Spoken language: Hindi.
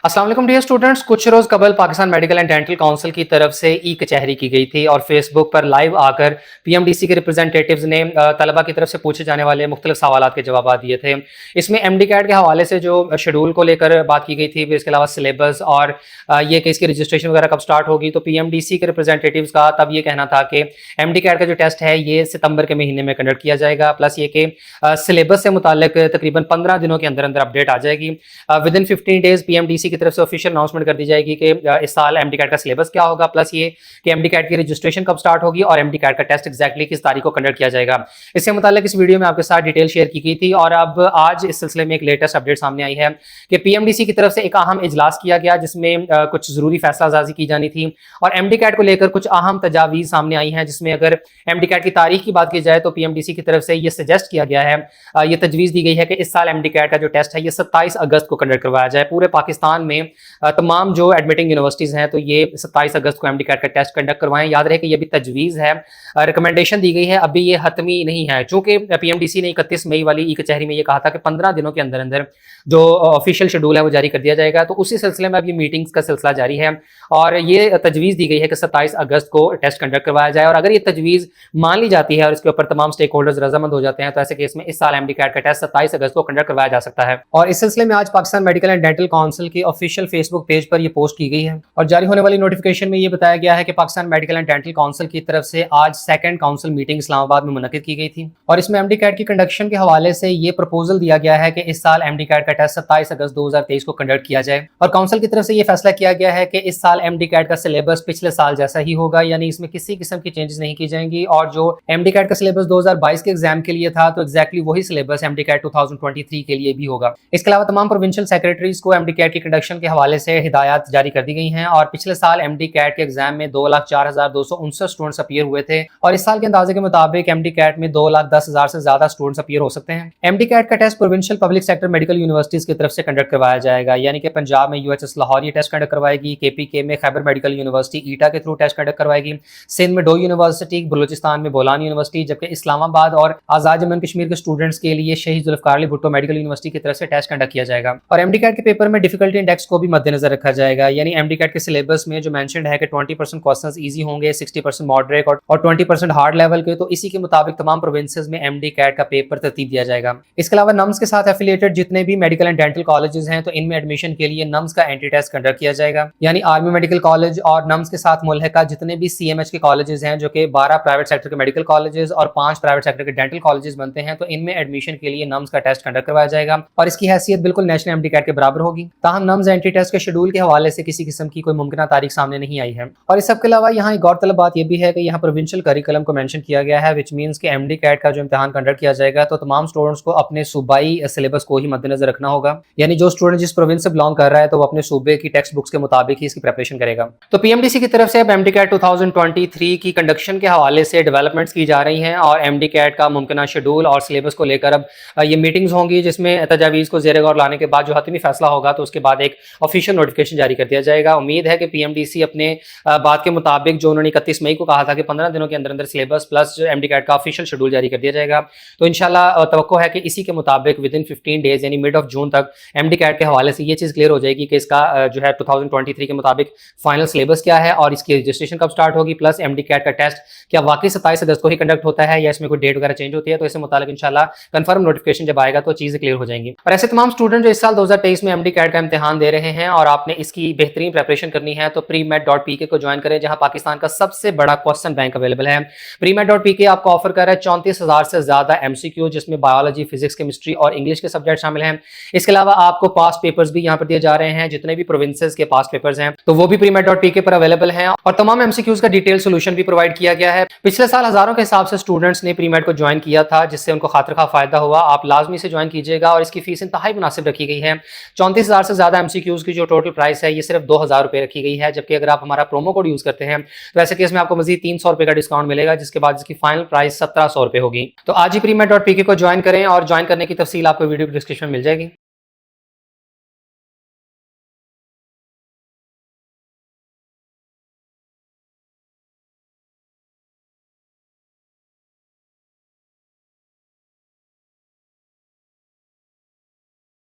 अस्सलाम वालेकुम डियर स्टूडेंट्स। कुछ रोज कबल Pakistan medical and dental council की तरफ से ई कचहरी की गई थी और फेसबुक पर लाइव आकर पीएमडीसी के रिप्रेजेंटेटिव्स ने तलबा की तरफ से पूछे जाने वाले मुख्तलिफ सवालात के जवाब दिए थे। इसमें एमडी कैट के हवाले से जो शेड्यूल को लेकर बात की गई थी, फिर इसके अलावा सिलेबस और ये कि इसकी रजिस्ट्रेशन वगैरह कब स्टार्ट होगी। तो पीएमडीसी के रिप्रेजेंटेटिव्स का तब ये कहना था कि एमडी कैट का जो टेस्ट है ये सितंबर के महीने में कंडक्ट किया जाएगा, प्लस ये कि सिलेबस से मुतालिक तकरीबन 15 दिनों के अंदर अंदर अपडेट आ जाएगी। विद इन 15 डेज पीएमडीसी की तरफ से ऑफिशियल अनाउंसमेंट कर दी जाएगी कि इस साल एमडी कैट का सिलेबस क्या होगा, प्लस ये कि एमडी कैट की रजिस्ट्रेशन कब स्टार्ट होगी और एमडी कैट का टेस्ट एक्जैक्टली किस तारीख को कंडक्ट किया जाएगा। इससे मुताल्लिक इस वीडियो में आपके साथ डिटेल शेयर की गई थी और अब आज इस सिलसिले में एक लेटेस्ट अपडेट सामने आई है कि पीएमडीसी की तरफ से एक अहम इजलास किया गया जिसमें कुछ जरूरी फैसलासाजी की जानी थी और एमडी कैट को लेकर कुछ अहम तजावीज़ सामने आई हैं, जिसमें अगर एमडी कैट की तारीख की बात की जाए तो पीएमडीसी की तरफ से ये सजेस्ट किया गया है, ये तजवीज़ दी गई है कि इस साल एमडी कैट का जो टेस्ट है ये 27 अगस्त को कंडक्ट करवाया जाए। पूरे पाकिस्तान में तमाम जो एडमिटिंग यूनिवर्सिटीज़ हैं तो ये 27 अगस्त को एमडी कैट का टेस्ट कंडक्ट करवाएं। याद रहे कि ये भी तजवीज़ है, रिकमेंडेशन दी गई है, अभी ये हतमी नहीं है। चूंकि पीएमडीसी ने 31 मई वाली ई कचहरी में ये कहा था कि 15 दिनों के अंदर अंदर जो ऑफिशियल शेड्यूल है वो जारी कर दिया जाएगा, तो उसी सिलसिले में अब ये मीटिंग्स का सिलसिला जारी है और ये तजवीज़ दी गई है कि 27 अगस्त को टेस्ट कंडक्ट करवाया जाए। और अगर ये तजवीज़ मान ली जाती है और इसके ऊपर तमाम स्टेक होल्डर्स रजामंद हो जाते हैं तो ऐसे केस में इस साल एमडी कैट का टेस्ट 27 अगस्त को कंडक्ट करवाया जा सकता है। और इस सिलसिले में आज Pakistan medical and dental council की ऑफिशियल फेसबुक पेज पर यह पोस्ट की गई है और जारी होने वाली नोटिफिकेशन में ये बताया गया है कि Pakistan medical and dental council की तरफ से आज सेकंड काउंसिल मीटिंग इस्लामाबाद में मुनक्किद की गई थी और इसमें एमडी कैट की कंडक्शन के हवाले से ये प्रपोजल दिया गया है कि इस साल एमडी कैट का टेस्ट 27 अगस्त 2023 को कंडक्ट किया जाए। और काउंसिल की तरफ से ये फैसला किया गया है कि इस साल एमडी कैट का सिलेबस पिछले साल जैसा ही होगा, यानी इसमें किसी किस्म की चेंजेस नहीं की जाएंगी और जो एमडी कैट का सिलेबस 2022 के एग्जाम के लिए था तो एक्जैक्टली वही सिलेबस एमडी कैट 2023 के लिए भी होगा। इसके अलावा तमाम प्रोविंशियल सेक्रेटरीज को एमडी कैट की कंडक्शन के हवाले से हिदायत जारी कर दी गई हैं और पिछले साल एमडी कैट के एग्जाम में 2,04,259 स्टूडेंट्स अपीयर हुए थे और इस साल के अंदाजे के मुताबिक एमडी कैट में 2,10,000 से ज्यादा स्टूडेंट्स अपीयर हो सकते हैं। एमडी कैट का test provincial public sector medical universities की तरफ से कंडक्ट करवाया जाएगा, यानी कि पंजाब में यूएचएस लाहौर ये टेस्ट कंडक्ट करवाएगी, केपीके में खैबर मेडिकल यूनिवर्सिटी ईटा के थ्रू टेस्ट कंडक्ट करवाएगी, सिंध में डो यूनिवर्सिटी, बलूचिस्तान में बोलान यूनिवर्सिटी, जबकि इस्लामाबाद और आजाद जम्मू कश्मीर के स्टूडेंट्स के लिए शहीद जुल्फकार अली भुट्टो मेडिकल यूनिवर्सिटी की तरफ से टेस्ट कंडक्ट किया जाएगा। और एमडी कैट के पेपर में डिफिकल्टी इंडेक्स को भी मद्देनजर रखा जाएगा, यानी एमडी कैट के सिलेबस में जो मेंशन्ड है कि 20% क्वेश्चंस इजी होंगे, 60% मॉडरेट और 20% हार्ड लेवल के, तो इसी के मुताबिक तमाम प्रोविंसेस में एमडी कैट का पेपर तरतीब दिया जाएगा। इसके अलावा नम्स के साथ एफिलिएटेड जितने भी मेडिकल एंड डेंटल कॉलेजेस हैं तो इनमें एडमिशन के लिए नम्स का एंट्री टेस्ट कंडक्ट किया जाएगा, यानी आर्मी मेडिकल कॉलेज और नम्स के साथ मुल्हिका जितने भी सीएमएच के कॉलेजेस हैं जो कि 12 प्राइवेट सेक्टर के मेडिकल कॉलेजेस और 5 प्राइवेट सेक्टर के डेंटल कॉलेजेस बनते हैं, तो इनमें एडमिशन के लिए नम्स का टेस्ट कंडक्ट करवाया जाएगा और इसकी हैसियत बिल्कुल नेशनल एमडी कैट के बराबर होगी। ताहम नम्स एंट्री टेस्ट के शेड्यूल के हवाले से किसी किस्म की कोई मुमकिन तारीख सामने नहीं आई है। और इस सब के अलावा यहाँ एक गौरतलब बात यह भी है कि यहाँ प्रोविंशियल करिकुलम को मेंशन किया गया है, विच मीन्स कि एमडी कैट का जो इम्तिहान कंडक्ट किया जाएगा तो तमाम स्टूडेंट्स को अपने सूबाई सिलेबस को ही मद्देनजर रखना होगा, यानी जो स्टूडेंट जिस प्रोविंस से बिलोंग कर रहा है तो वो अपने सूबे की टेक्स्ट बुक्स के मुताबिक ही इसकी प्रिपरेशन करेगा। तो पीएमडीसी की तरफ से अब एमडी कैट 2023 की कंडक्शन के हवाले से डेवलपमेंट्स की जा रही हैं और एमडी कैट का मुमकिन शेड्यूल और सिलेबस को लेकर अब ये मीटिंग्स होंगी जिसमें तजावीज़ को ज़ेर गौर लाने के बाद जो हतमी फैसला होगा तो उसके बाद एक ऑफिशियल नोटिफिकेशन जारी कर दिया जाएगा। उम्मीद है कि पीएमडीसी अपने बात के मुताबिक जो उन्होंने 31 मई को कहा था कि 15 दिनों के अंदर अंदर सिलेबस प्लस जो एमडी कैट का ऑफिशियल शेड्यूल जारी कर दिया जाएगा, तो इंशाल्लाह तवक्को है कि इसी के मुताबिक विद इन 15 डेज यानी मिड ऑफ जून तक एमडी कैट के हवाले से ये चीज़ क्लियर हो जाएगी कि इसका जो है 2023 के मुताबिक फाइनल सिलेबस क्या है और इसकी रजिस्ट्रेशन कब स्टार्ट होगी, प्लस एमडी कैट का टेस्ट क्या वाकई 27 अगस्त को ही कंडक्ट होता है या इसमें कोई डेट वगैरह चेंज होती है। तो इससे मुताबिक इंशाल्लाह कंफर्म नोटिफिकेशन जब आएगा तो चीज़ें क्लियर हो जाएंगी। और ऐसे तमाम स्टूडेंट जो इस साल 2023 में एमडी कैट का इम्तिहान दे रहे हैं और आपने इसकी बेहतरीन प्रिपरेशन करनी है तो premed.pk को ज्वाइन करें, जहां पाकिस्तान का सबसे बड़ा क्वेश्चन बैंक अवेलेबल है। premed.pk आपको ऑफर कर रहा है 34,000 से ज्यादा एमसीक्यू जिसमें बायोलॉजी, फिजिक्स, केमिस्ट्री और इंग्लिश के सब्जेक्ट शामिल हैं। इसके अलावा आपको पास्ट पेपर्स भी यहाँ पर दिए जा रहे हैं, जितने भी प्रोविंसेस के पास्ट पेपर्स हैं तो वो भी premed.pk पर अवेलेबल हैं और तमाम एमसीक्यूज का डिटेल सोल्यूशन भी प्रोवाइड किया गया है। पिछले साल हजारों के हिसाब से स्टूडेंट्स ने प्रीमेड को ज्वाइन किया था जिससे उनको खातिर खा फायदा हुआ। आप लाजमी से ज्वाइन कीजिएगा और इसकी फीस इंतहाई मुनासिब रखी गई है। 34,000 से ज्यादा एमसीक्यूज की जो टोटल प्राइस है ये सिर्फ 2,000 रुपए रखी गई है, जबकि अगर आप हमारा प्रोमो कोड यूज करते हैं तो ऐसे केस में आपको मजीद 300 रुपए का डिस्काउंट मिलेगा, जिसके बाद इसकी फाइनल प्राइस 1,700 रुपए होगी। तो आज ही premed.pk को ज्वाइन करें और ज्वाइन करने की तफसील आपको वीडियो डिस्क्रिप्शन में मिल जाएगी।